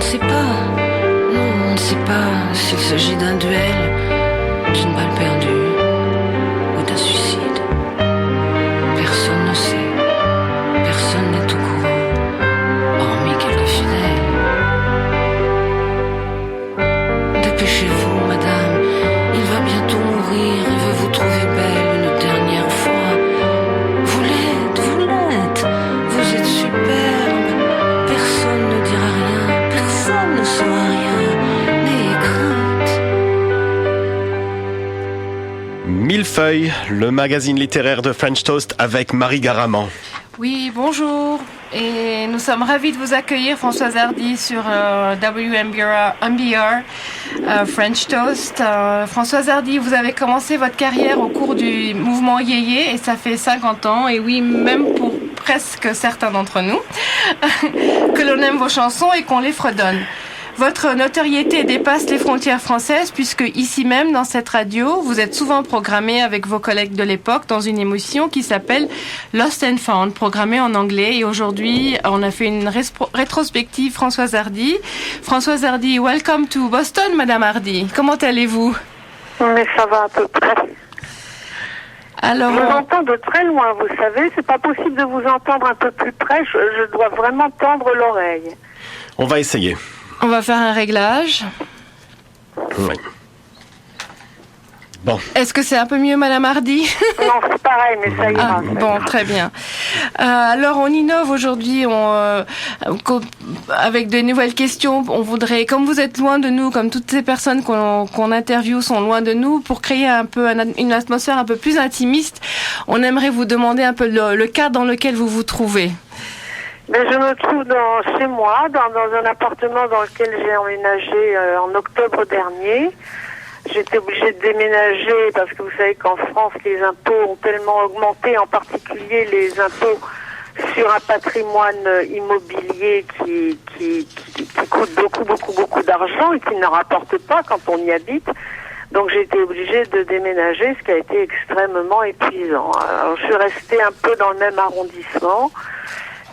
sait pas. Non, on ne sait pas s'il s'agit d'un duel, d'une balle perdue ou d'un suicide. Personne ne sait. Personne n'est au courant, hormis quelques fidèles. Dépêchez-vous, madame. Il va bientôt mourir et veut vous trouver belle une dernière fois. Vous l'êtes. Vous êtes superbe. Personne ne dira rien. Personne ne saura rien. N'ayez crainte. Millefeuille, le magazine littéraire de French Toast avec Marie Garaman. Oui, bonjour. Et nous sommes ravis de vous accueillir, Françoise Hardy, sur WMBR French Toast. Françoise Hardy, vous avez commencé votre carrière au cours du mouvement Yéyé et ça fait 50 ans, et oui, même pour presque certains d'entre nous, que l'on aime vos chansons et qu'on les fredonne. Votre notoriété dépasse les frontières françaises puisque ici même, dans cette radio, vous êtes souvent programmé avec vos collègues de l'époque dans une émission qui s'appelle Lost and Found, programmée en anglais. Et aujourd'hui, on a fait une rétrospective Françoise Hardy. Françoise Hardy, welcome to Boston, Madame Hardy. Comment allez-vous? Mais ça va à peu près. Alors, je vous entends de très loin, vous savez. C'est pas possible de vous entendre un peu plus près. Je dois vraiment tendre l'oreille. On va essayer. On va faire un réglage. Oui. Bon. Est-ce que c'est un peu mieux, Madame Hardy? Non, c'est pareil, mais ça ira. Bon, très bien. Alors, on innove aujourd'hui avec de nouvelles questions. On voudrait, comme vous êtes loin de nous, comme toutes ces personnes qu'on interviewe sont loin de nous, pour créer un peu une atmosphère un peu plus intimiste, on aimerait vous demander un peu le cadre dans lequel vous vous trouvez. Mais je me trouve chez moi, dans un appartement dans lequel j'ai emménagé en octobre dernier. J'étais obligée de déménager parce que vous savez qu'en France, les impôts ont tellement augmenté, en particulier les impôts sur un patrimoine immobilier qui coûte beaucoup d'argent et qui ne rapporte pas quand on y habite. Donc j'ai été obligée de déménager, ce qui a été extrêmement épuisant. Alors je suis restée un peu dans le même arrondissement.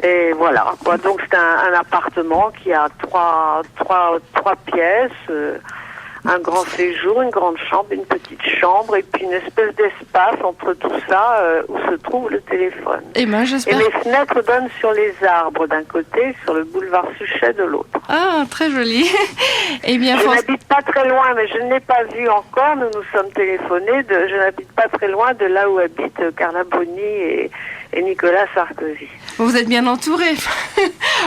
Et voilà, quoi. Donc c'est un appartement qui a trois pièces, un grand séjour, une grande chambre, une petite chambre, et puis une espèce d'espace entre tout ça où se trouve le téléphone. Et ben, j'espère. Et les fenêtres donnent sur les arbres d'un côté, sur le boulevard Suchet de l'autre. Ah, très joli. Eh bien, je n'habite pas très loin, mais je ne l'ai pas vu encore. Nous nous sommes téléphonés. Je n'habite pas très loin de là où habitent Carla Bruni et Nicolas Sarkozy. Vous êtes bien entouré.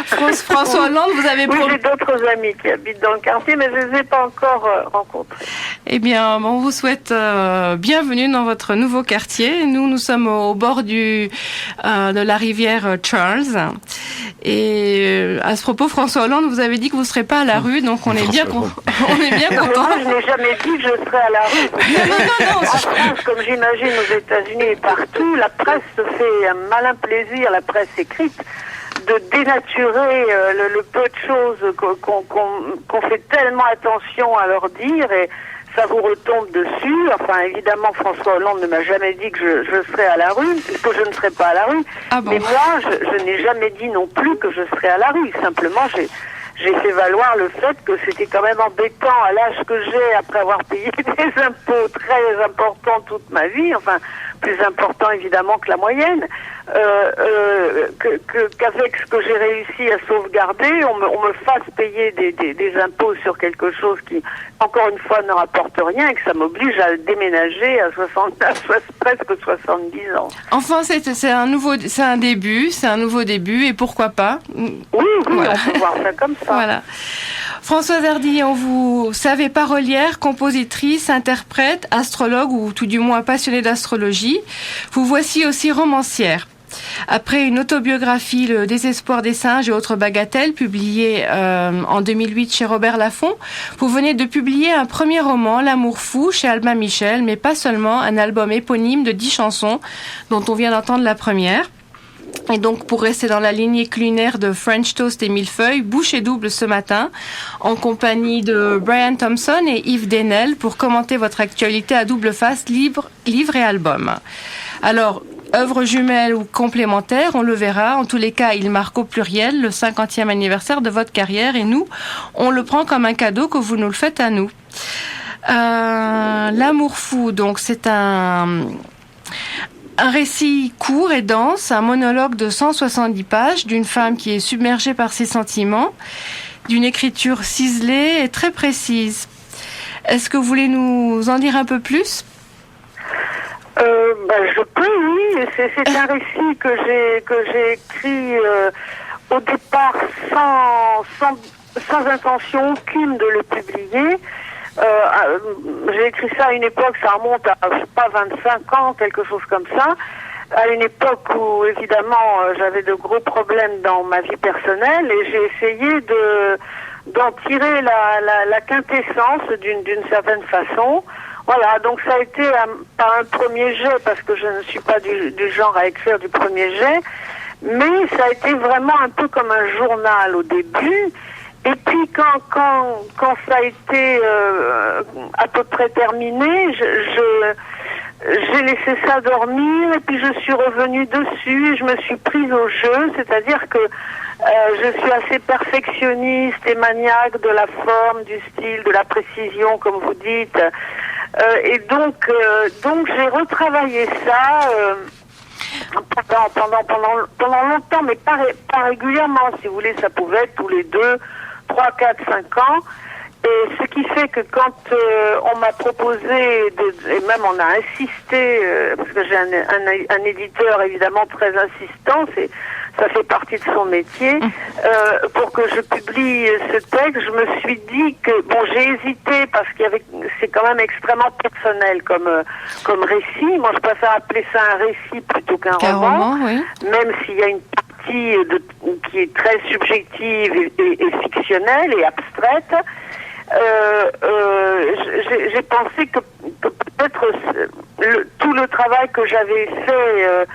François Hollande, vous avez... Oui, j'ai d'autres amis qui habitent dans le quartier, mais je ne les ai pas encore rencontrés. Eh bien, on vous souhaite bienvenue dans votre nouveau quartier. Nous sommes au bord de la rivière Charles. Et à ce propos, François Hollande, vous avez dit que vous ne serez pas à la rue, donc on est bien content. Moi, je n'ai jamais dit que je serais à la rue. Non. En France, comme j'imagine aux États-Unis et partout, la presse se fait un malin plaisir, la presse écrite, de dénaturer le peu de choses qu'on fait tellement attention à leur dire, et ça vous retombe dessus. Enfin, évidemment, François Hollande ne m'a jamais dit que je serais à la rue, que je ne serais pas à la rue. Ah bon. Mais moi, je n'ai jamais dit non plus que je serais à la rue. Simplement, j'ai fait valoir le fait que c'était quand même embêtant à l'âge que j'ai, après avoir payé des impôts très importants toute ma vie, enfin, plus importants évidemment que la moyenne, qu'avec ce que j'ai réussi à sauvegarder, on me fasse payer des impôts sur quelque chose qui, encore une fois, ne rapporte rien, et que ça m'oblige à déménager à presque 70 ans. Enfin, c'est un nouveau début, et pourquoi pas? Oui, voilà. On peut voir ça comme ça. Voilà. Françoise Hardy, on vous savez parolière, compositrice, interprète, astrologue ou tout du moins passionnée d'astrologie. Vous voici aussi romancière. Après une autobiographie, Le désespoir des singes et autres bagatelles, publiée en 2008 chez Robert Laffont, vous venez de publier un premier roman, L'amour fou, chez Albin Michel, mais pas seulement, un album éponyme de 10 chansons, dont on vient d'entendre la première. Et donc, pour rester dans la lignée culinaire de French Toast et Millefeuille, bouchée double ce matin, en compagnie de Brian Thompson et Yves Denel, pour commenter votre actualité à double face, livre et album. Alors, œuvre jumelle ou complémentaire, on le verra. En tous les cas, il marque au pluriel le 50e anniversaire de votre carrière et nous, on le prend comme un cadeau que vous nous le faites à nous. L'amour fou, donc c'est un récit court et dense, un monologue de 170 pages d'une femme qui est submergée par ses sentiments, d'une écriture ciselée et très précise. Est-ce que vous voulez nous en dire un peu plus ? Je peux, oui. C'est un récit que j'ai écrit au départ sans intention aucune de le publier. J'ai écrit ça à une époque, ça remonte à, je sais pas, 25 ans, quelque chose comme ça, à une époque où, évidemment, j'avais de gros problèmes dans ma vie personnelle et j'ai essayé d'en tirer la quintessence d'une certaine façon. Voilà, donc ça a été pas un premier jet, parce que je ne suis pas du genre à écrire du premier jet, mais ça a été vraiment un peu comme un journal au début. Et puis quand ça a été à peu près terminé, j'ai laissé ça dormir et puis je suis revenue dessus et je me suis prise au jeu, c'est-à-dire que je suis assez perfectionniste et maniaque de la forme, du style, de la précision, comme vous dites. Et donc j'ai retravaillé ça pendant longtemps, mais pas régulièrement, si vous voulez. Ça pouvait être tous les 2, 3, 4, 5 ans. Et ce qui fait que quand on m'a proposé, et même on a insisté, parce que j'ai un éditeur évidemment très insistant, ça fait partie de son métier, pour que je publie ce texte, je me suis dit que, bon, j'ai hésité parce c'est quand même extrêmement personnel comme récit. Moi, je préfère appeler ça un récit plutôt qu'un roman, oui. Même s'il y a une partie qui est très subjective et fictionnelle et abstraite. J'ai pensé que peut-être tout le travail que j'avais fait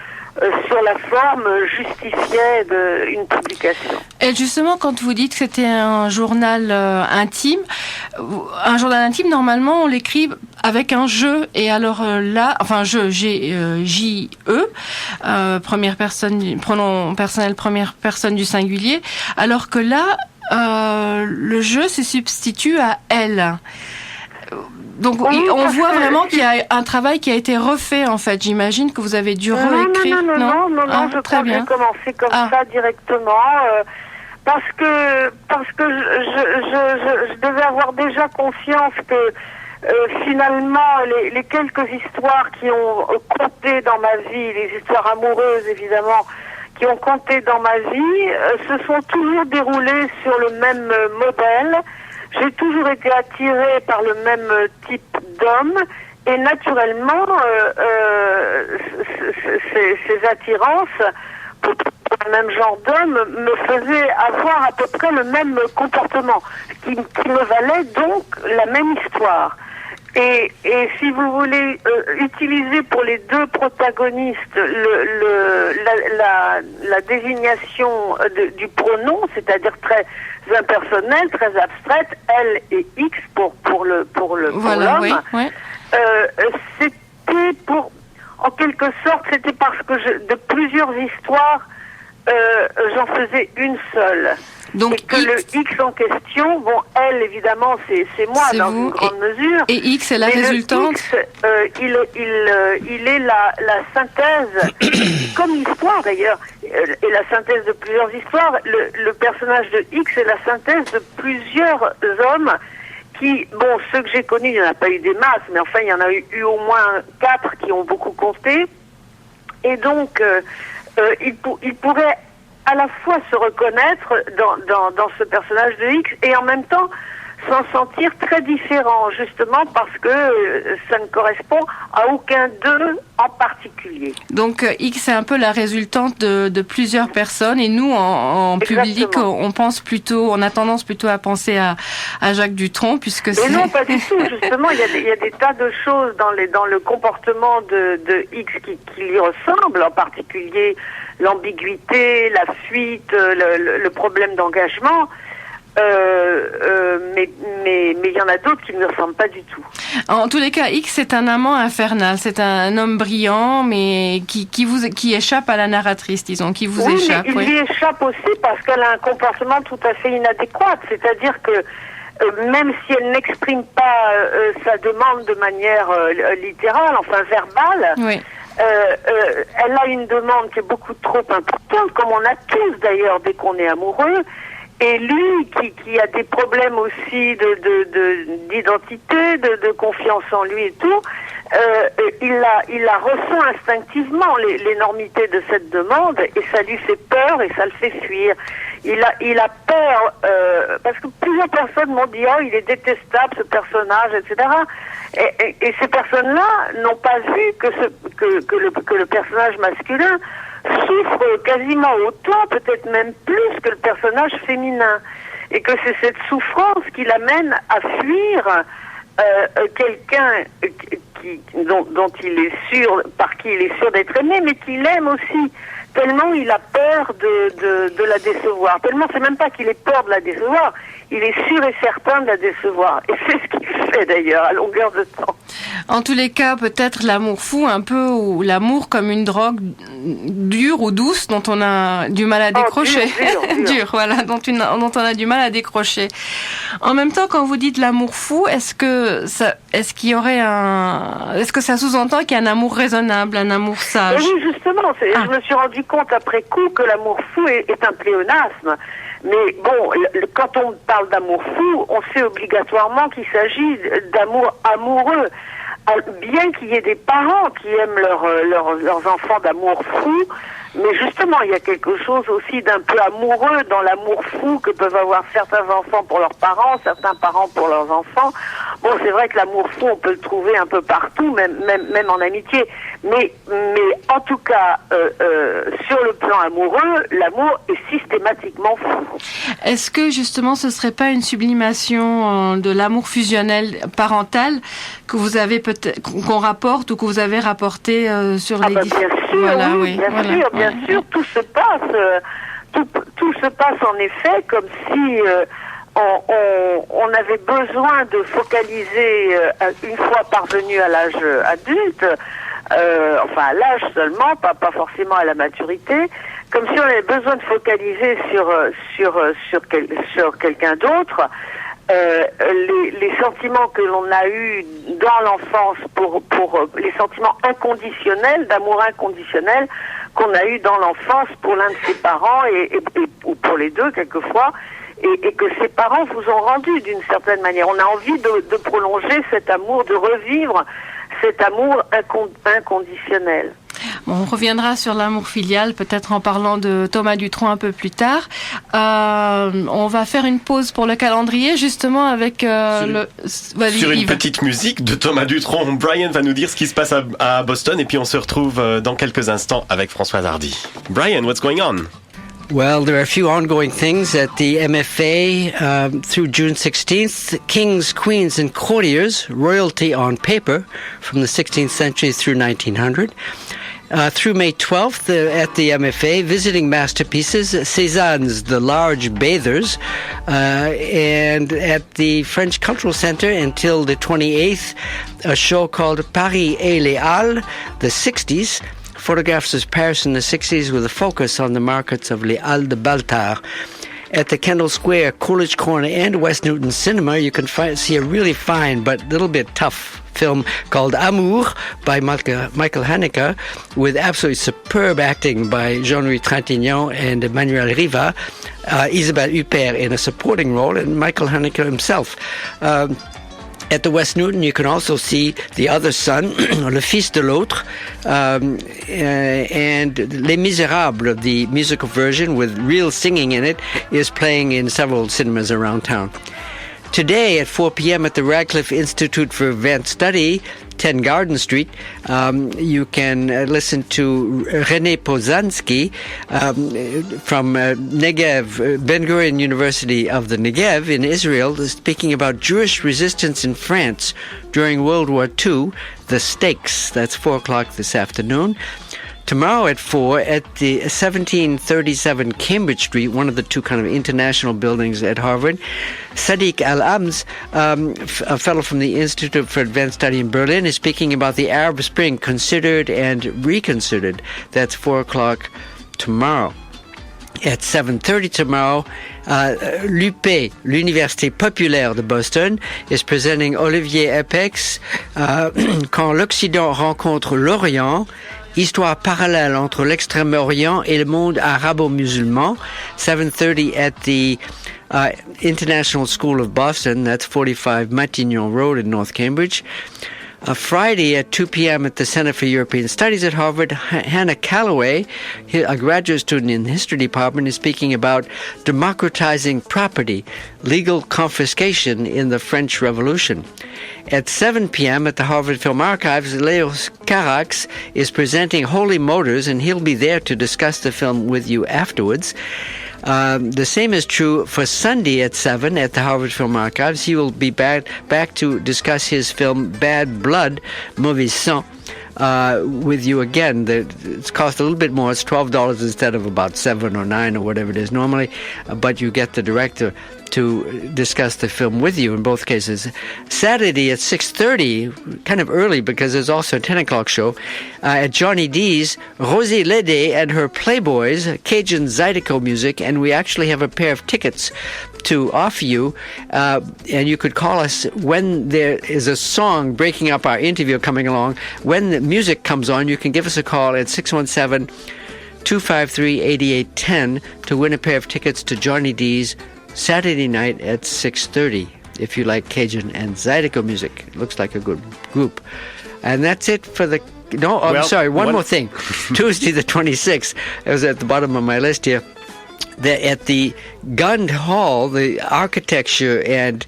sur la forme justifiait une publication. Et justement, quand vous dites que c'était un journal intime, normalement, on l'écrit avec un je. Et alors là, enfin, J-E, première personne, pronom personnel première personne du singulier, alors que là, le je se substitue à elle. Donc oui, on voit vraiment qu'il y a un travail qui a été refait en fait. J'imagine que vous avez dû réécrire. Non, je crois que j'ai commencé comme ça directement parce que je devais avoir déjà conscience que finalement les quelques histoires qui ont compté dans ma vie, les histoires amoureuses évidemment, qui ont compté dans ma vie, se sont toujours déroulées sur le même modèle. J'ai toujours été attirée par le même type d'homme et naturellement, ces attirances pour le même genre d'homme me faisaient avoir à peu près le même comportement, qui me valait donc la même histoire. Et si vous voulez utiliser pour les deux protagonistes la désignation du pronom, c'est-à-dire très impersonnelle, très abstraite, elle et X pour l'homme, oui, ouais. C'était en quelque sorte, c'était parce que de plusieurs histoires, j'en faisais une seule. Donc, et que X, le X en question, bon, elle, évidemment, c'est moi dans une grande mesure. Et X est la résultante. Il est la synthèse, comme l'histoire d'ailleurs, et la synthèse de plusieurs histoires. Le personnage de X est la synthèse de plusieurs hommes qui, bon, ceux que j'ai connus, il n'y en a pas eu des masses, mais enfin, il y en a eu au moins 4 qui ont beaucoup compté. Et donc, il pourrait à la fois se reconnaître dans ce personnage de X et en même temps s'en sentir très différent, justement parce que ça ne correspond à aucun d'eux en particulier. Donc X est un peu la résultante de plusieurs personnes et nous en public on pense plutôt, on a tendance plutôt à penser à Jacques Dutronc puisque c'est... Mais non, pas du tout, justement, il y a des tas de choses dans le comportement de X qui lui ressemblent, en particulier l'ambiguïté, la fuite, le problème d'engagement. mais il y en a d'autres qui ne me ressemblent pas du tout. En tous les cas, X est un amant infernal. C'est un homme brillant, mais qui échappe à la narratrice, disons, qui vous échappe. Mais il lui échappe aussi parce qu'elle a un comportement tout à fait inadéquat. C'est-à-dire que même si elle n'exprime pas sa demande de manière littérale, enfin verbale, oui. Elle a une demande qui est beaucoup trop importante, comme on a tous d'ailleurs dès qu'on est amoureux. Et lui, qui a des problèmes aussi d'identité, de confiance en lui et tout, il la ressent instinctivement, l'énormité de cette demande, et ça lui fait peur et ça le fait fuir. Il a peur, parce que plusieurs personnes m'ont dit « Oh, il est détestable ce personnage, etc. » Et ces personnes-là n'ont pas vu que le personnage masculin souffre quasiment autant, peut-être même plus que le personnage féminin. Et que c'est cette souffrance qui l'amène à fuir quelqu'un dont il est sûr, par qui il est sûr d'être aimé, mais qu'il aime aussi. Tellement il a peur de la décevoir. Tellement c'est même pas qu'il ait peur de la décevoir, il est sûr et certain de la décevoir. Et c'est ce qu'il fait d'ailleurs à longueur de temps. En tous les cas, peut-être l'amour fou, un peu, ou l'amour comme une drogue dure ou douce dont on a du mal à décrocher. Dur, voilà, dont on a du mal à décrocher. En même temps, quand vous dites l'amour fou, est-ce que ça sous-entend qu'il y a un amour raisonnable, un amour sage? Oui, justement, je me suis rendu compte après coup que l'amour fou est un pléonasme. Mais bon, quand on parle d'amour fou, on sait obligatoirement qu'il s'agit d'amour amoureux. Bien qu'il y ait des parents qui aiment leurs enfants d'amour fou, mais justement, il y a quelque chose aussi d'un peu amoureux dans l'amour fou que peuvent avoir certains enfants pour leurs parents, certains parents pour leurs enfants. Bon, c'est vrai que l'amour fou, on peut le trouver un peu partout, même en amitié. Mais en tout cas, sur le plan amoureux, l'amour est systématiquement fou. Est-ce que justement, ce serait pas une sublimation de l'amour fusionnel parental que vous avez qu'on rapporte ou que vous avez rapporté sur les... Bien sûr, voilà, oui, bien sûr, tout se passe en effet comme si on avait besoin de focaliser une fois parvenu à l'âge adulte, enfin à l'âge seulement, pas forcément à la maturité, comme si on avait besoin de focaliser sur quelqu'un d'autre. Les sentiments que l'on a eus dans l'enfance pour les sentiments inconditionnels, d'amour inconditionnel qu'on a eu dans l'enfance pour l'un de ses parents ou pour les deux quelquefois, et que ses parents vous ont rendu d'une certaine manière. On a envie de prolonger cet amour, de revivre cet amour inconditionnel. Bon, on reviendra sur l'amour filial, peut-être en parlant de Thomas Dutronc un peu plus tard. On va faire une pause pour le calendrier, justement, avec sur une petite musique de Thomas Dutronc. Brian va nous dire ce qui se passe à Boston, et puis on se retrouve dans quelques instants avec Françoise Hardy. Brian, what's going on? Well, there are a few ongoing things at the MFA through June 16th. Kings, queens, and courtiers, royalty on paper from the 16th century through 1900. Through May 12th at the MFA, visiting masterpieces, Cézanne's The Large Bathers, and at the French Cultural Center until the 28th, a show called Paris et les Halles, the 60s, photographs of Paris in the 60s with a focus on the markets of Les Halles de Baltard. At the Kendall Square, Coolidge Corner, and West Newton Cinema, you can see a really fine but a little bit tough film called Amour by Michael Haneke, with absolutely superb acting by Jean-Louis Trintignant and Emmanuel Riva, Isabelle Huppert in a supporting role, and Michael Haneke himself. At the West Newton, you can also see The Other Son, Le Fils de l'Autre, and Les Misérables, the musical version with real singing in it, is playing in several cinemas around town. Today at 4 p.m. at the Radcliffe Institute for Advanced Study, 10 Garden Street, you can listen to René Pozansky from Negev, Ben-Gurion University of the Negev in Israel, speaking about Jewish resistance in France during World War II, The Stakes. That's 4 o'clock this afternoon. Tomorrow at 4 at the 1737 Cambridge Street, one of the two kind of international buildings at Harvard, Sadiq Al-Ams, a fellow from the Institute for Advanced Study in Berlin, is speaking about the Arab Spring, considered and reconsidered. That's 4 o'clock tomorrow. At 7:30 tomorrow, l'UP, l'Université populaire de Boston, is presenting Olivier Apex, Quand l'Occident rencontre l'Orient, histoire parallèle entre l'Extrême-Orient et le monde arabo-musulman. 7:30 at the International School of Boston, that's 45 Matignon Road in North Cambridge. Friday at 2 p.m. at the Center for European Studies at Harvard, Hannah Calloway, a graduate student in the history department, is speaking about democratizing property, legal confiscation in the French Revolution. At 7 p.m. at the Harvard Film Archives, Leos Carax is presenting Holy Motors, and he'll be there to discuss the film with you afterwards. The same is true for Sunday at 7 at the Harvard Film Archives. He will be back to discuss his film Bad Blood, Mauvais Sang, with you again. It's cost a little bit more. It's $12 instead of about $7 or $9 or whatever it is normally, but you get the director to discuss the film with you in both cases. Saturday at 6:30, kind of early because there's also a 10 o'clock show, at Johnny D's, Rosie Lede and her Playboys, Cajun Zydeco music, and we actually have a pair of tickets to offer you, and you could call us when there is a song breaking up our interview coming along. When the music comes on, you can give us a call at 617-253-8810 to win a pair of tickets to Johnny D's Saturday night at 6:30, if you like Cajun and Zydeco music. It looks like a good group. And that's it for the... No, I'm sorry, one more thing. Tuesday the 26th, it was at the bottom of my list here. At the Gund Hall, the architecture and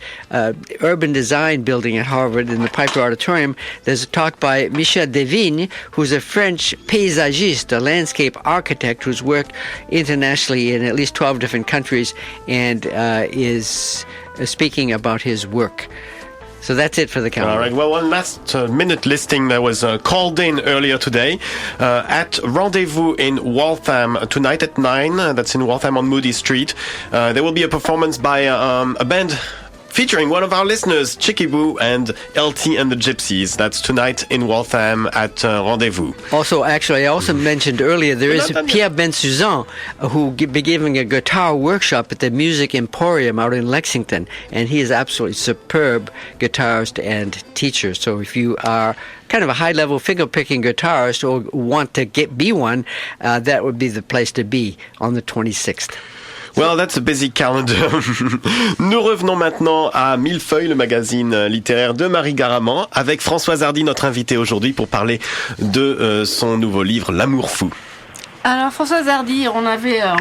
urban design building at Harvard in the Piper Auditorium, there's a talk by Michel Devigne, who's a French paysagiste, a landscape architect who's worked internationally in at least 12 different countries and is speaking about his work. So that's it for the calendar. All right. Well, one last minute listing that was called in earlier today at Rendezvous in Waltham tonight at 9. That's in Waltham on Moody Street. There will be a performance by a band featuring one of our listeners, Chicky Boo and LT and the Gypsies. That's tonight in Waltham at Rendezvous. Also, actually, I also mentioned earlier, there is Pierre Bensuzan who will be giving a guitar workshop at the Music Emporium out in Lexington, and he is absolutely superb guitarist and teacher. So if you are kind of a high-level finger-picking guitarist or want to be one, that would be the place to be on the 26th. Well, that's a busy calendar. Nous revenons maintenant à Millefeuille, le magazine littéraire de Marie Garaman, avec Françoise Hardy, notre invitée aujourd'hui, pour parler de son nouveau livre, L'amour fou. Alors Françoise Hardy, on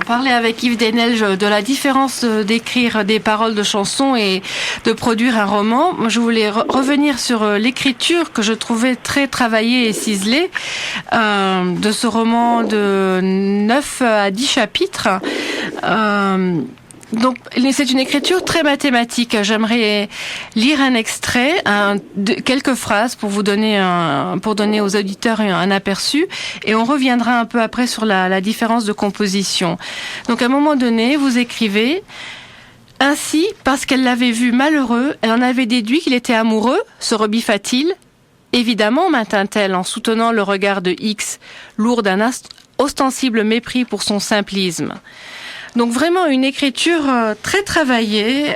parlait avec Yves Denelge de la différence d'écrire des paroles de chansons et de produire un roman. Moi, je voulais revenir sur l'écriture que je trouvais très travaillée et ciselée de ce roman de 9 à 10 chapitres. Donc, c'est une écriture très mathématique. J'aimerais lire un extrait, quelques phrases pour donner aux auditeurs un aperçu, et on reviendra un peu après sur la différence de composition. Donc, à un moment donné, vous écrivez: ainsi, parce qu'elle l'avait vu malheureux, elle en avait déduit qu'il était amoureux, se rebiffa-t-il. Évidemment, maintint-elle en soutenant le regard de X, lourd d'un ostensible mépris pour son simplisme. Donc vraiment une écriture très travaillée,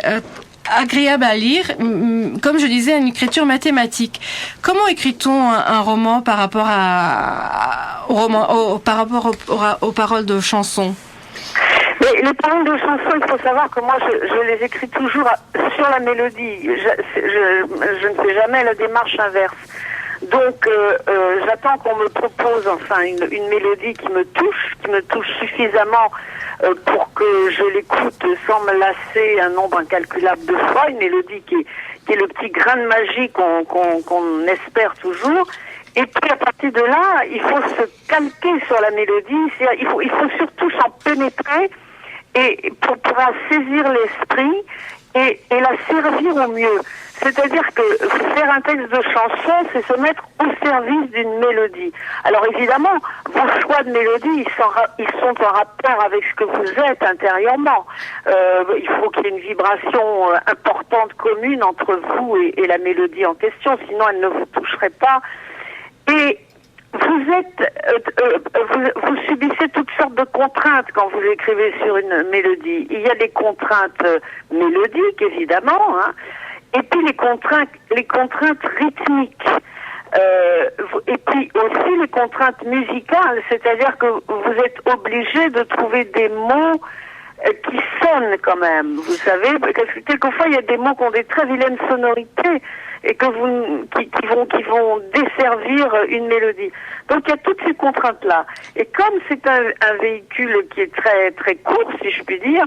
agréable à lire, comme je disais, une écriture mathématique. Comment écrit-on un roman par rapport aux paroles de chansons? Mais les paroles de chansons, il faut savoir que moi, je les écris toujours sur la mélodie. Je ne fais jamais la démarche inverse. Donc, j'attends qu'on me propose enfin une mélodie qui me touche suffisamment pour que je l'écoute sans me lasser un nombre incalculable de fois, une mélodie qui est le petit grain de magie qu'on espère toujours. Et puis à partir de là, il faut se calquer sur la mélodie, il faut surtout s'en pénétrer et pour pouvoir saisir l'esprit et la servir au mieux. C'est-à-dire que faire un texte de chanson, c'est se mettre au service d'une mélodie. Alors évidemment, vos choix de mélodie, ils sont en rapport avec ce que vous êtes intérieurement. Il faut qu'il y ait une vibration importante commune entre vous et la mélodie en question, sinon elle ne vous toucherait pas. Et vous subissez toutes sortes de contraintes quand vous écrivez sur une mélodie. Il y a des contraintes mélodiques, évidemment, hein, et puis les contraintes rythmiques. Et puis aussi les contraintes musicales, c'est-à-dire que vous êtes obligé de trouver des mots qui sonnent quand même. Vous savez, parce que quelquefois il y a des mots qui ont des très vilaines sonorités et qui vont desservir une mélodie. Donc il y a toutes ces contraintes-là. Et comme c'est un véhicule qui est très très court, si je puis dire,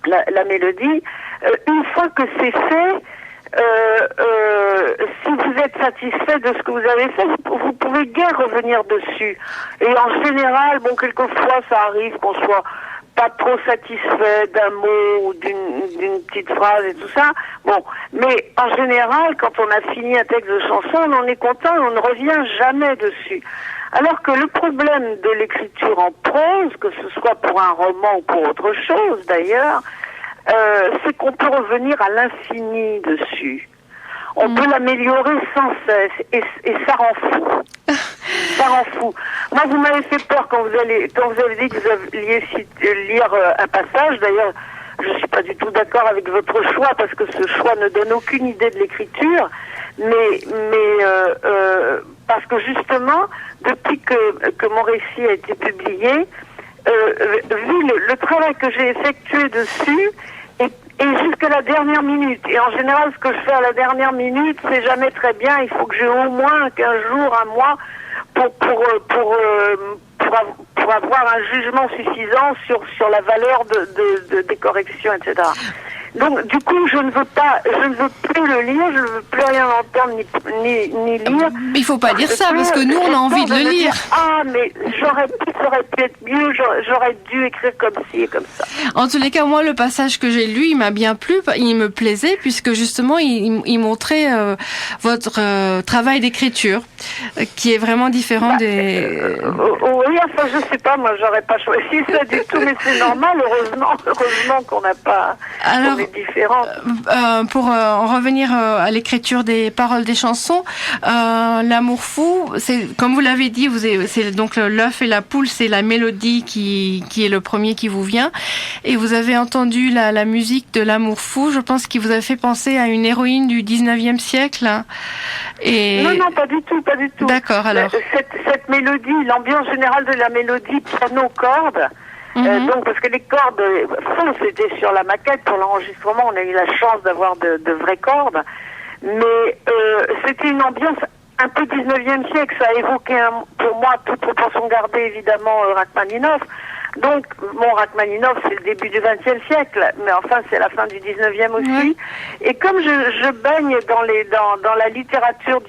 la mélodie, une fois que c'est fait, si vous êtes satisfait de ce que vous avez fait, vous pouvez guère revenir dessus. Et en général, bon, quelquefois ça arrive qu'on soit pas trop satisfait d'un mot ou d'une petite phrase et tout ça. Bon, mais en général, quand on a fini un texte de chanson, on en est content et on ne revient jamais dessus. Alors que le problème de l'écriture en prose, que ce soit pour un roman ou pour autre chose d'ailleurs, c'est qu'on peut revenir à l'infini dessus. On peut l'améliorer sans cesse et ça rend fou. Ça rend fou. Moi, vous m'avez fait peur quand vous avez dit que vous alliez lire un passage. D'ailleurs, je suis pas du tout d'accord avec votre choix parce que ce choix ne donne aucune idée de l'écriture. Mais parce que justement, depuis que mon récit a été publié, vu le travail que j'ai effectué dessus, et jusqu'à la dernière minute. Et en général, ce que je fais à la dernière minute, c'est jamais très bien. Il faut que j'ai au moins 15 jours, un mois, pour avoir un jugement suffisant sur la valeur des corrections, etc. Donc, du coup, je ne veux plus le lire, je ne veux plus rien entendre ni lire. Mais il faut pas dire ça, parce que nous, on a envie de le lire. Ah, mais ça aurait pu être mieux, j'aurais dû écrire comme ci et comme ça. En tous les cas, moi, le passage que j'ai lu, il m'a bien plu, il me plaisait, puisque justement, il montrait votre travail d'écriture, qui est vraiment différent des... Oui, enfin, je sais pas, moi, j'aurais pas choisi ça du tout, mais c'est normal, heureusement qu'on n'a pas... Alors, différent. Pour en revenir à l'écriture des paroles des chansons, l'amour fou, c'est comme vous l'avez dit, c'est donc l'œuf et la poule, c'est la mélodie qui est le premier qui vous vient. Et vous avez entendu la musique de l'amour fou. Je pense qu'il vous a fait penser à une héroïne du 19e siècle. Et... Non, pas du tout. D'accord, alors. Cette mélodie, l'ambiance générale de la mélodie piano-corde. Donc, parce que les cordes c'était sur la maquette pour l'enregistrement, on a eu la chance d'avoir de vraies cordes, mais c'était une ambiance un peu 19e siècle, ça a évoqué pour moi, toute proportion gardée évidemment, Rachmaninoff. Donc, Rachmaninoff, c'est le début du XXe siècle, mais enfin, c'est la fin du 19e aussi. Oui. Et comme je baigne dans la littérature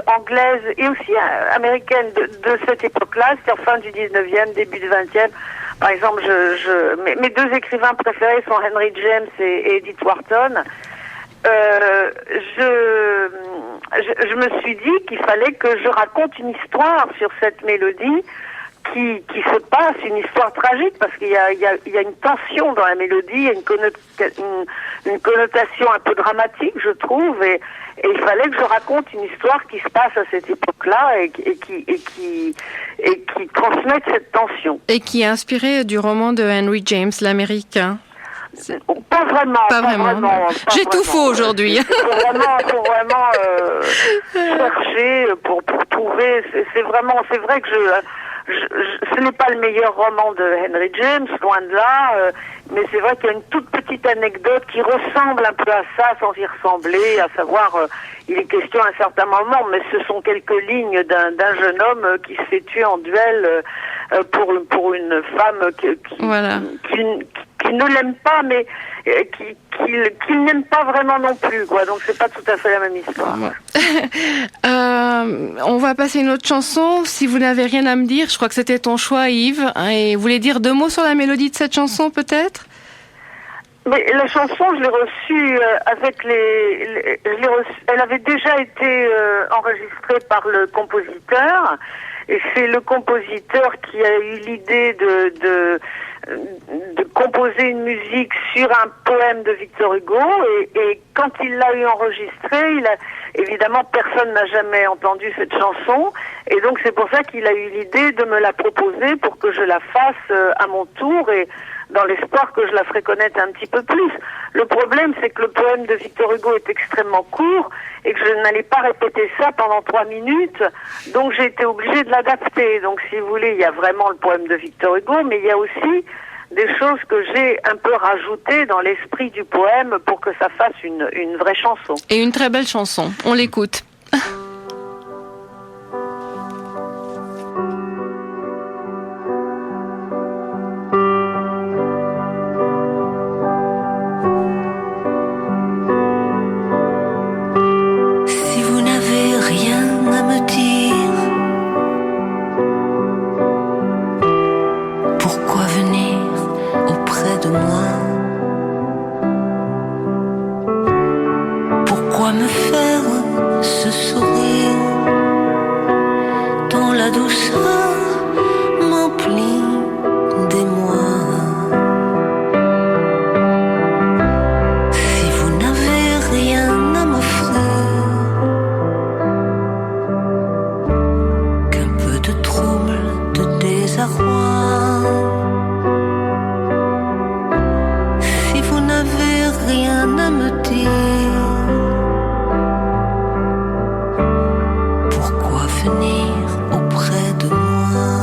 anglaise et aussi américaine de cette époque-là, c'est-à-dire fin du 19e, début du 20e, par exemple, mes deux écrivains préférés sont Henry James et Edith Wharton. Je me suis dit qu'il fallait que je raconte une histoire sur cette mélodie qui se passe, une histoire tragique, parce qu'il y a une tension dans la mélodie, il y a une connotation un peu dramatique, je trouve, et il fallait que je raconte une histoire qui se passe à cette époque-là et qui transmette cette tension. Et qui est inspirée du roman de Henry James, l'Américain. Pas vraiment. J'ai tout faux aujourd'hui. Faut vraiment chercher pour trouver. C'est vrai que ce n'est pas le meilleur roman de Henry James, loin de là, mais c'est vrai qu'il y a une toute petite anecdote qui ressemble un peu à ça, sans y ressembler, à savoir, il est question à un certain moment, mais ce sont quelques lignes d'un jeune homme qui se fait tuer en duel pour une femme qui ne l'aime pas, mais qui n'aime pas vraiment non plus, quoi. Donc c'est pas tout à fait la même histoire. on va passer une autre chanson. Si vous n'avez rien à me dire, je crois que c'était ton choix, Yves. Et vous voulez dire 2 mots sur la mélodie de cette chanson, peut-être? Mais la chanson, je l'ai reçue avec elle avait déjà été enregistrée par le compositeur. Et c'est le compositeur qui a eu l'idée de composer une musique sur un poème de Victor Hugo. Et quand il l'a eu enregistré, évidemment, personne n'a jamais entendu cette chanson. Et donc, c'est pour ça qu'il a eu l'idée de me la proposer pour que je la fasse à mon tour, et dans l'espoir que je la ferai connaître un petit peu plus. Le problème, c'est que le poème de Victor Hugo est extrêmement court et que je n'allais pas répéter ça pendant 3 minutes. Donc, j'ai été obligée de l'adapter. Donc, si vous voulez, il y a vraiment le poème de Victor Hugo, mais il y a aussi des choses que j'ai un peu rajoutées dans l'esprit du poème pour que ça fasse une vraie chanson. Et une très belle chanson. On l'écoute. Si vous n'avez rien à me dire, pourquoi venir auprès de moi? Pourquoi me faire ce sourire dont la douceur m'emplit d'émoi? Si vous n'avez rien à m'offrir qu'un peu de trouble, de désarroi, si vous n'avez rien à me dire, pourquoi venir auprès de moi?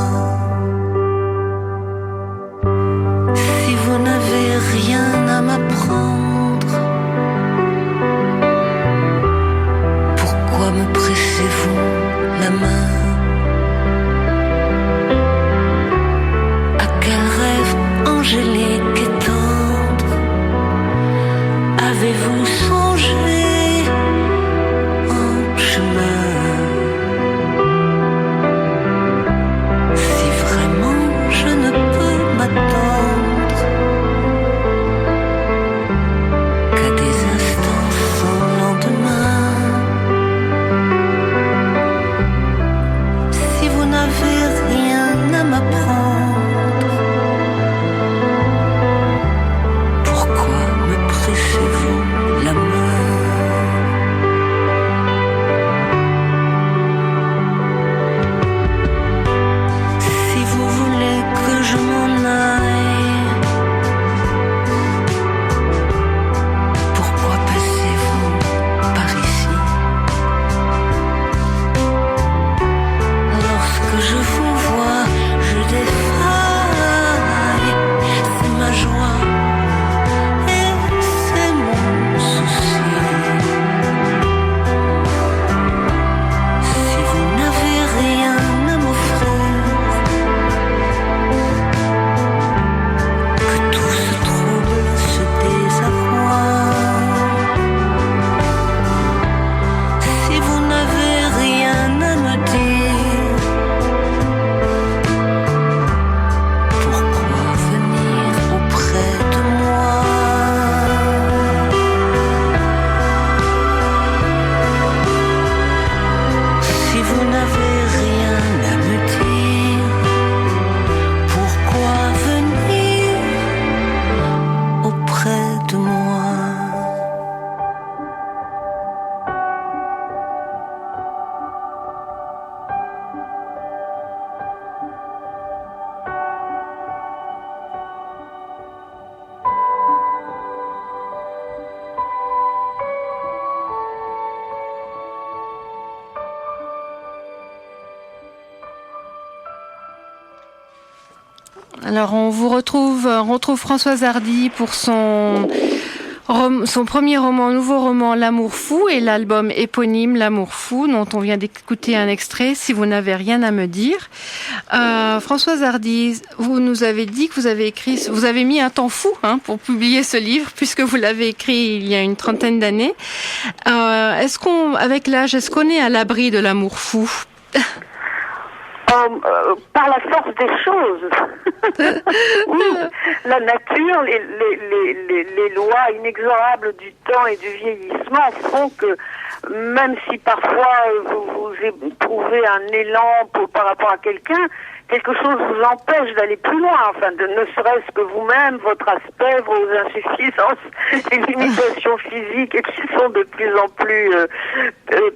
Si vous n'avez rien à m'apprendre, pourquoi me pressez-vous la main? À quel rêve angélique et tendre avez-vous songé en chemin? Si vraiment je ne peux m'attendre qu'à des instants sans lendemain, si vous n'avez rien à m'apprendre, pourquoi me pressez-vous la main? Si vous voulez que je m'en aille, pourquoi passez-vous par ici? Lorsque je vous vois, je défaille. C'est ma joie et c'est mon souci. Si vous n'avez rien à m'offrir, que tout se trouble, se désarroi. Si vous n'avez rien à me dire, pourquoi venir auprès de moi? Si vous n'avez rien à me dire, pourquoi venir auprès de moi? Alors on retrouve Françoise Hardy pour son Son premier nouveau roman, L'amour fou, et l'album éponyme L'amour fou, dont on vient d'écouter un extrait, Si vous n'avez rien à me dire. Françoise Hardy, vous nous avez dit que vous avez mis un temps fou pour publier ce livre, puisque vous l'avez écrit il y a une trentaine d'années. Avec l'âge, est-ce qu'on est à l'abri de l'amour fou? Par la force des choses. Oui, la nature, les lois inexorables du temps et du vieillissement font que même si parfois vous éprouvez un élan par rapport à quelqu'un, quelque chose vous empêche d'aller plus loin, ne serait-ce que vous-même, votre aspect, vos insuffisances, les limitations physiques qui sont de plus en plus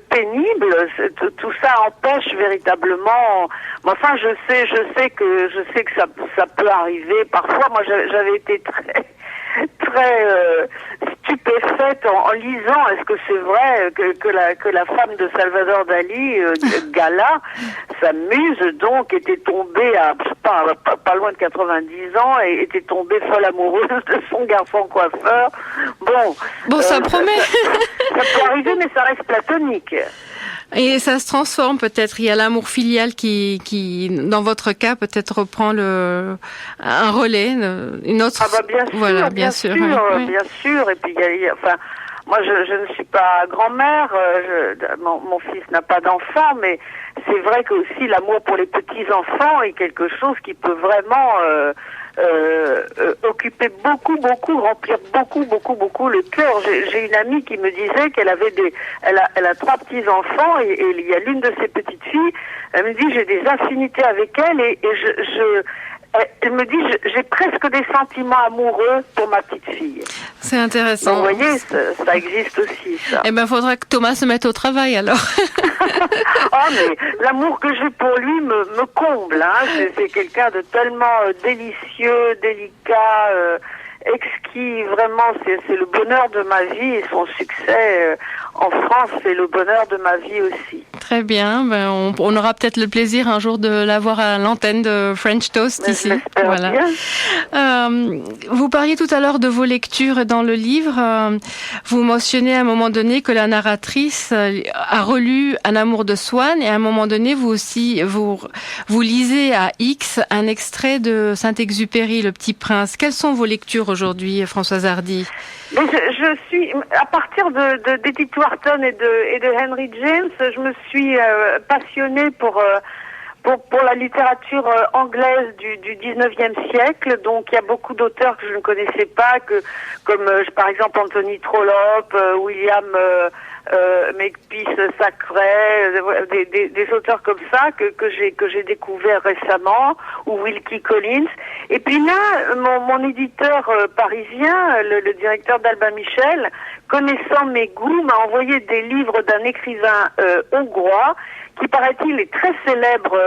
pénibles. Tout ça empêche véritablement. Mais enfin, je sais que ça peut arriver. Parfois, moi, j'avais été très stupéfaite en lisant. Est-ce que c'est vrai que la femme de Salvador Dali, Gala, sa muse donc, était tombée à pas loin de 90 ans et était tombée folle amoureuse de son garçon coiffeur. Bon, ça promet. Ça peut arriver, mais ça reste platonique. Et ça se transforme peut-être. Il y a l'amour filial qui, dans votre cas, peut-être reprend un relais, une autre. Bien sûr. Et puis moi, je ne suis pas grand-mère. Mon fils n'a pas d'enfant, mais c'est vrai que aussi l'amour pour les petits enfants est quelque chose qui peut vraiment occuper beaucoup, remplir beaucoup le cœur. J'ai une amie qui me disait qu'elle avait elle a 3 petits enfants et il y a l'une de ses petites filles. Elle me dit j'ai des affinités avec elle et elle me dit j'ai presque des sentiments amoureux pour ma petite fille. C'est intéressant. Donc, vous voyez, ça existe aussi, ça. Eh ben, faudra que Thomas se mette au travail, alors. Mais l'amour que j'ai pour lui me comble, C'est quelqu'un de tellement délicieux, délicat, exquis. Vraiment, c'est le bonheur de ma vie et son succès en France, c'est le bonheur de ma vie aussi. Très bien. On aura peut-être le plaisir un jour de l'avoir à l'antenne de French Toast ici. Voilà. Vous parliez tout à l'heure de vos lectures dans le livre. Vous mentionnez à un moment donné que la narratrice a relu Un amour de Swann et à un moment donné, vous aussi, vous lisez à X un extrait de Saint-Exupéry, Le Petit Prince. Quelles sont vos lectures aujourd'hui, Françoise Hardy? Mais je suis, à partir d'Edith Wharton et de Henry James, je me suis passionnée pour la littérature anglaise du 19e siècle. Donc il y a beaucoup d'auteurs que je ne connaissais pas, comme par exemple Anthony Trollope, William Makepeace Thackeray, des auteurs comme ça que j'ai découvert récemment, ou Wilkie Collins. Et puis là, mon éditeur parisien, le directeur d'Albin Michel, connaissant mes goûts, m'a envoyé des livres d'un écrivain hongrois qui, paraît-il, est très célèbre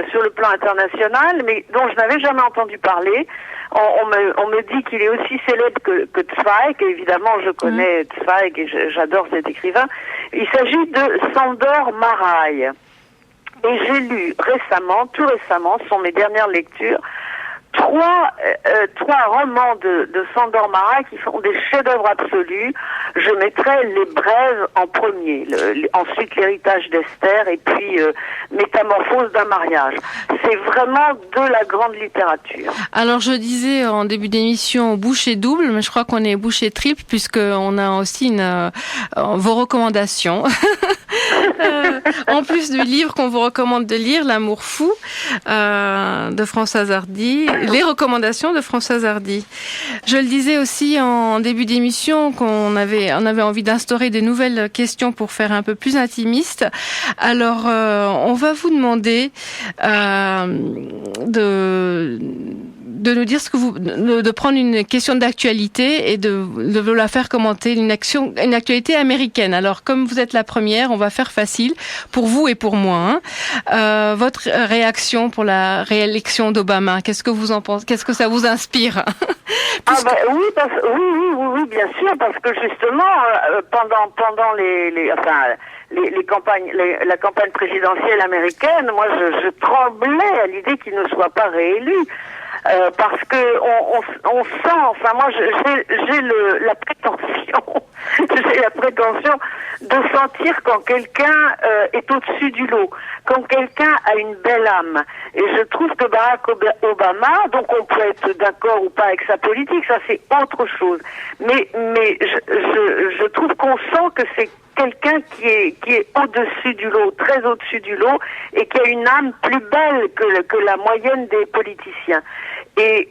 sur le plan international, mais dont je n'avais jamais entendu parler. On me dit qu'il est aussi célèbre que Zweig, et évidemment je connais Zweig et j'adore cet écrivain. Il s'agit de Sándor Márai. Et j'ai lu tout récemment, ce sont mes dernières lectures, trois romans de Sándor Márai qui sont des chefs-d'œuvre absolus. Je mettrai Les Brèves en premier, ensuite L'héritage d'Esther et puis Métamorphose d'un mariage. C'est vraiment de la grande littérature. Alors je disais en début d'émission bouchée double, mais je crois qu'on est bouchée triple puisqu'on a aussi vos recommandations. En plus du livre qu'on vous recommande de lire, L'amour fou de Françoise Hardy, les recommandations de Françoise Hardy. Je le disais aussi en début d'émission qu'on avait envie d'instaurer des nouvelles questions pour faire un peu plus intimiste. Alors on va vous demander de nous dire de prendre une question d'actualité et de la faire commenter, une actualité américaine. Alors, comme vous êtes la première, on va faire facile pour vous et pour moi. Votre réaction pour la réélection d'Obama, qu'est-ce que vous en pensez? Qu'est-ce que ça vous inspire? Oui, bien sûr, parce que justement, pendant les campagnes, la campagne présidentielle américaine, moi, je tremblais à l'idée qu'il ne soit pas réélu. parce que on sent, enfin moi j'ai la prétention, j'ai la prétention de sentir quand quelqu'un est au-dessus du lot, quand quelqu'un a une belle âme. Et je trouve que Barack Obama, donc on peut être d'accord ou pas avec sa politique, ça c'est autre chose. Mais je trouve qu'on sent que c'est quelqu'un qui est au-dessus du lot, très au-dessus du lot, et qui a une âme plus belle que la moyenne des politiciens. Et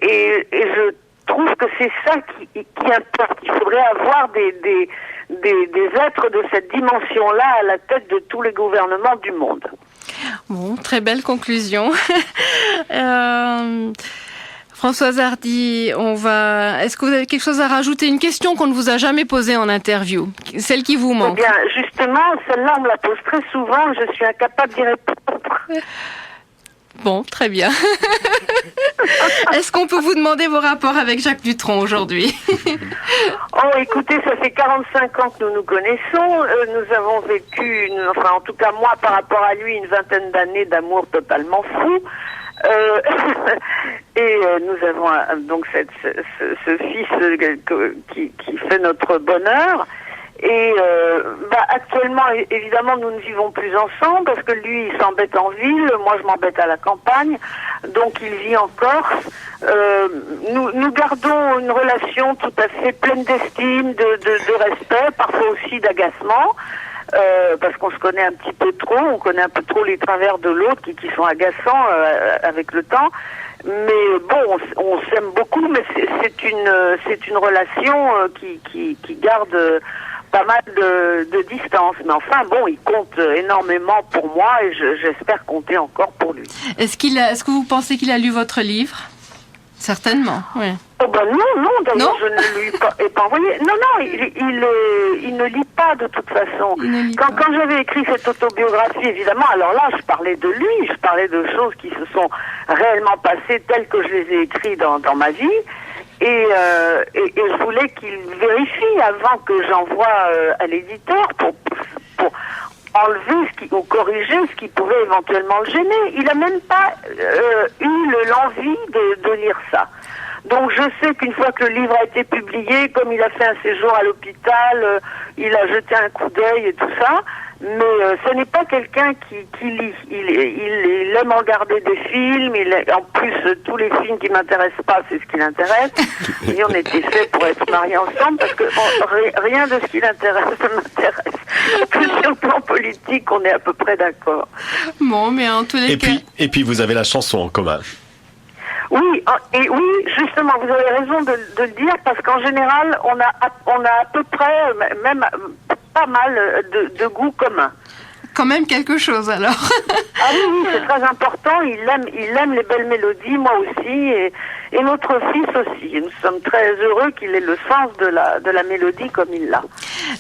je trouve que c'est ça qui importe. Il faudrait avoir des êtres de cette dimension-là à la tête de tous les gouvernements du monde. Bon, très belle conclusion. Françoise Hardy, est-ce que vous avez quelque chose à rajouter? Une question qu'on ne vous a jamais posée en interview, celle qui vous manque. Eh bien, justement, celle-là, on me la pose très souvent, je suis incapable d'y répondre. Bon, très bien. Est-ce qu'on peut vous demander vos rapports avec Jacques Dutronc aujourd'hui? Oh, écoutez, ça fait 45 ans que nous nous connaissons. Nous avons vécu, en tout cas moi, par rapport à lui, une vingtaine d'années d'amour totalement fou. Et nous avons donc ce fils qui fait notre bonheur. Et actuellement, évidemment, nous ne vivons plus ensemble parce que lui, il s'embête en ville, moi, je m'embête à la campagne. Donc, il vit en Corse. Nous gardons une relation tout à fait pleine d'estime, de respect, parfois aussi d'agacement. Parce qu'on se connaît un petit peu trop, on connaît un peu trop les travers de l'autre qui sont agaçants avec le temps. Mais bon, on s'aime beaucoup, mais c'est une relation qui garde pas mal de distance. Mais enfin, bon, il compte énormément pour moi et j'espère compter encore pour lui. Est-ce que vous pensez qu'il a lu votre livre? Certainement, oui. Oh ben non, d'ailleurs je ne lui ai pas envoyé. Non, il ne lit pas de toute façon. Quand j'avais écrit cette autobiographie, évidemment, alors là je parlais de lui, je parlais de choses qui se sont réellement passées telles que je les ai écrites dans ma vie. Et je voulais qu'il vérifie avant que j'envoie à l'éditeur pour enlever ou corriger ce qui pouvait éventuellement le gêner. Il n'a même pas eu l'envie de lire ça. Donc je sais qu'une fois que le livre a été publié, comme il a fait un séjour à l'hôpital, il a jeté un coup d'œil et tout ça, mais ce n'est pas quelqu'un qui lit. Il aime regarder des films, en plus tous les films qui m'intéressent pas, c'est ce qui l'intéresse. Et on était fait pour être mariés ensemble parce que rien de ce qui l'intéresse ne m'intéresse. Que sur le plan politique, on est à peu près d'accord. Bon, mais en tous les cas... Et puis vous avez la chanson en commun. Oui, et oui, justement, vous avez raison de le dire, parce qu'en général, on a à peu près, même pas mal de goûts communs. Quand même quelque chose, alors. Ah oui, c'est très important. Il aime les belles mélodies, moi aussi, et notre fils aussi. Nous sommes très heureux qu'il ait le sens de la mélodie comme il l'a.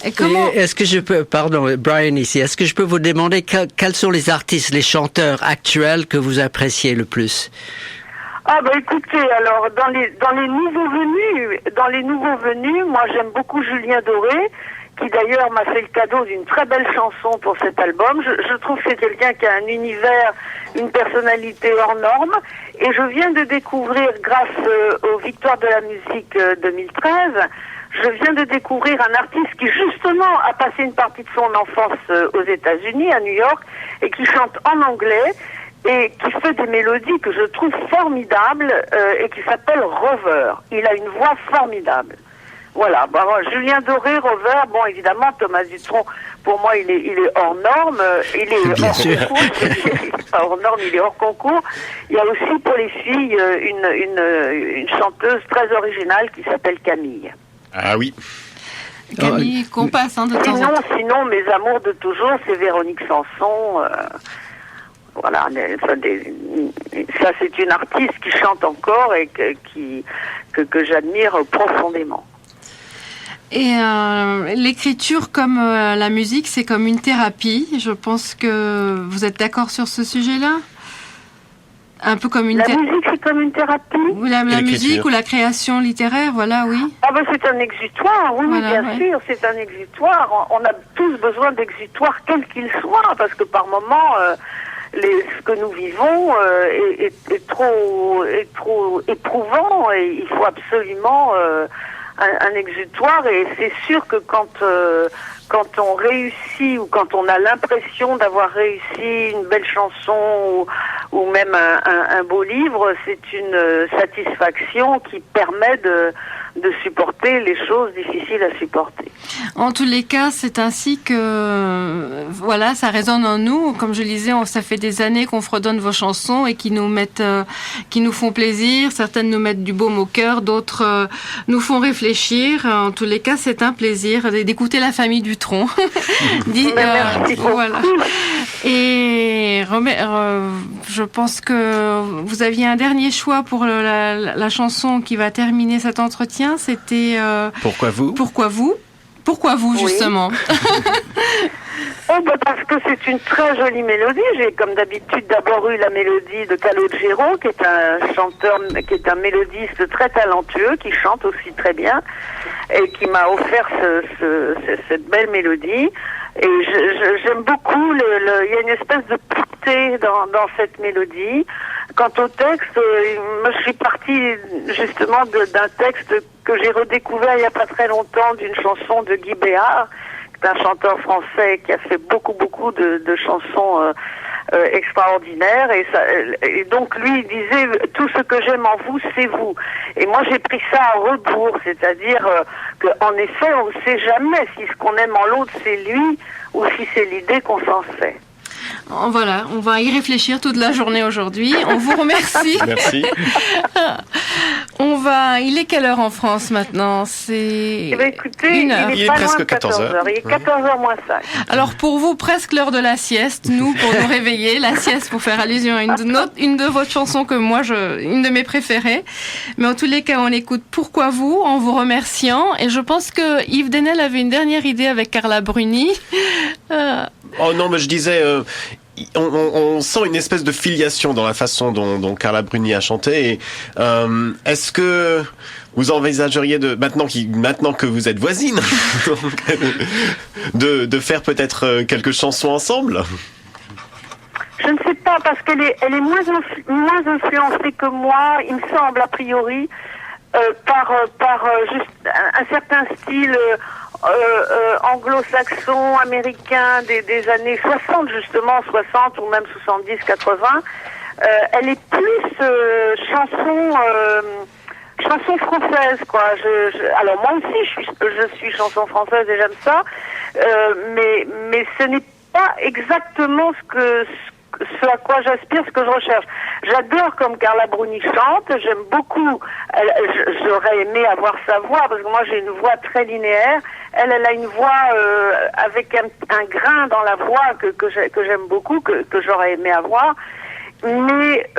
Et comment... Est-ce que je peux, pardon, Brian ici, est-ce que je peux vous demander quels sont les artistes, les chanteurs actuels que vous appréciez le plus? Ah bah écoutez, alors dans les nouveaux venus, moi j'aime beaucoup Julien Doré, qui d'ailleurs m'a fait le cadeau d'une très belle chanson pour cet album. Je trouve que c'est quelqu'un qui a un univers, une personnalité hors norme, et je viens de découvrir, grâce aux Victoires de la musique 2013, je viens de découvrir un artiste qui justement a passé une partie de son enfance aux États-Unis, à New York, et qui chante en anglais, et qui fait des mélodies que je trouve formidables, et qui s'appelle Rover. Il a une voix formidable. Voilà, bon, Julien Doré, Rover, bon évidemment Thomas Dutronc, pour moi il est hors norme, il est Bien hors sûr. concours, il est pas hors norme, il est hors concours. Il y a aussi pour les filles une chanteuse très originale qui s'appelle Camille. Ah oui. Camille, qu'on passe de temps en temps. Sinon mes amours de toujours, c'est Véronique Sanson. Voilà, ça c'est une artiste qui chante encore et que j'admire profondément. Et l'écriture comme la musique, c'est comme une thérapie. Je pense que vous êtes d'accord sur ce sujet-là? Un peu comme une La musique, c'est comme une thérapie? Ou la musique ou la création littéraire, voilà, oui. Ah ben c'est un exutoire, oui, Voilà, bien sûr, c'est un exutoire. On a tous besoin d'exutoire, quel qu'il soit, parce que par moment, ce que nous vivons est trop éprouvant et il faut absolument un exutoire. Et c'est sûr que quand on réussit ou quand on a l'impression d'avoir réussi une belle chanson ou même un beau livre, c'est une satisfaction qui permet de supporter les choses difficiles à supporter. En tous les cas, c'est ainsi que voilà, ça résonne en nous. Comme je le disais, ça fait des années qu'on fredonne vos chansons et qui nous font plaisir. Certaines nous mettent du baume au cœur, d'autres nous font réfléchir. En tous les cas, c'est un plaisir d'écouter la famille Dutronc. Merci beaucoup. Voilà. Et je pense que vous aviez un dernier choix pour la chanson qui va terminer cet entretien. C'était Pourquoi vous? Pourquoi vous, justement? Parce que c'est une très jolie mélodie. J'ai, comme d'habitude, d'abord eu la mélodie de Calogero, qui est un chanteur, qui est un mélodiste très talentueux, qui chante aussi très bien, et qui m'a offert cette belle mélodie. Et j'aime beaucoup, il y a une espèce de pureté dans cette mélodie. Quant au texte, moi je suis partie justement d'un texte que j'ai redécouvert il n'y a pas très longtemps, d'une chanson de Guy Béard, qui est un chanteur français qui a fait beaucoup de chansons extraordinaires. Et donc lui il disait « Tout ce que j'aime en vous, c'est vous ». Et moi j'ai pris ça à rebours, c'est-à-dire qu'en effet on ne sait jamais si ce qu'on aime en l'autre c'est lui ou si c'est l'idée qu'on s'en fait. Voilà, on va y réfléchir toute la journée aujourd'hui. On vous remercie. Merci. Il est quelle heure en France maintenant? C'est écoutez, une heure. il est pas presque loin de 14 heures. Il est 14h moins 5. Alors pour vous, presque l'heure de la sieste. Nous, pour nous réveiller, la sieste pour faire allusion à une de votre chansons que moi, une de mes préférées. Mais en tous les cas, on écoute Pourquoi vous, en vous remerciant. Et je pense que Yves Denel avait une dernière idée avec Carla Bruni. Oh non, mais je disais, on sent une espèce de filiation dans la façon dont Carla Bruni a chanté. Et, est-ce que vous envisageriez maintenant que vous êtes voisine, de faire peut-être quelques chansons ensemble? Je ne sais pas, parce qu'elle est moins influencée que moi, il me semble, a priori, par juste un certain style anglo-saxon, américain des années 60, justement, 60 ou même 70, 80. Elle est plus chanson française, quoi. Alors moi aussi, je suis chanson française et j'aime ça, mais ce n'est pas exactement ce à quoi j'aspire, ce que je recherche. J'adore comme Carla Bruni chante, j'aime beaucoup, j'aurais aimé avoir sa voix, parce que moi j'ai une voix très linéaire, elle a une voix avec un grain dans la voix que j'aime beaucoup, que j'aurais aimé avoir. Mais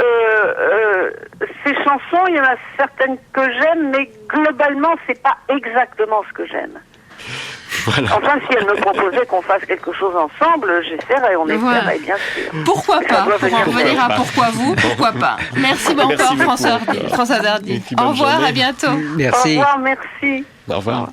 ces chansons, il y en a certaines que j'aime, mais globalement c'est pas exactement ce que j'aime. Voilà. Enfin, si elle me proposait qu'on fasse quelque chose ensemble, j'essaierais, on essaierait, bien sûr. Pourquoi pas? Pour en revenir à pourquoi vous, pourquoi pas. Merci beaucoup, François Hardy. Au revoir, journée. À bientôt. Merci. Au revoir, merci. Au revoir.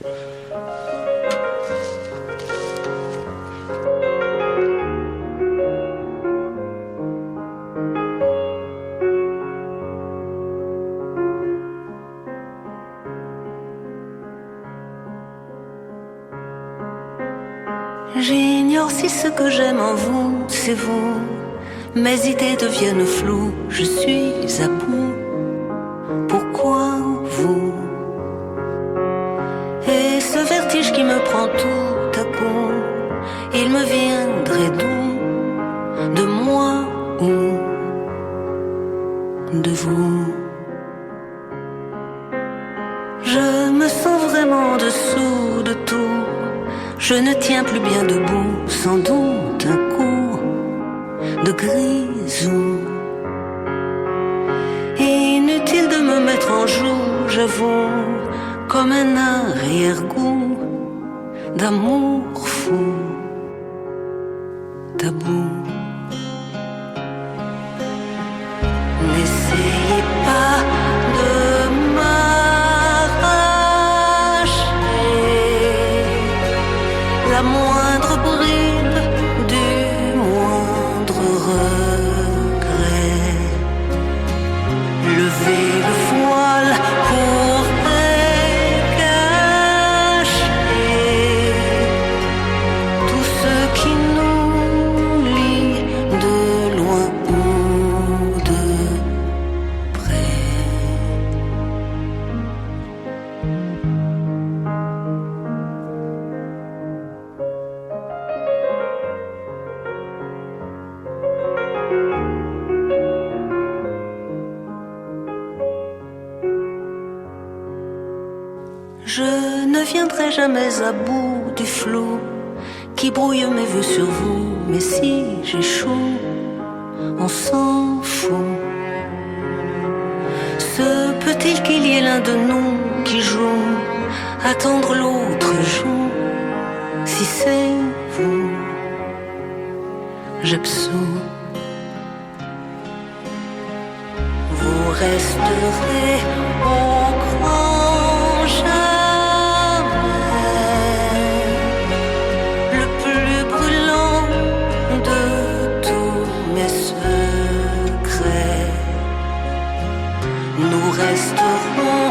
J'ignore si ce que j'aime en vous, c'est vous. Mes idées deviennent floues, je suis à bout. Pourquoi vous? Et ce vertige qui me prend tout à coup, il me viendrait d'où? De moi ou de vous? Je me sens vraiment dessous de tout. Je ne tiens plus bien debout, sans doute un coup de grisou. Inutile de me mettre en joue, j'avoue, comme un arrière-goût d'amour fou, tabou. N'essayez pas de la moindre bride du moindre regret. jamais à bout du flou qui brouille mes vues sur vous. Mais si j'échoue, on s'en fout. Se peut-il qu'il y ait l'un de nous qui joue, attendre l'autre joue? Si c'est vous, j'absous. Vous resterez au grand jamais, le plus brûlant de tous mes secrets. Nous resterons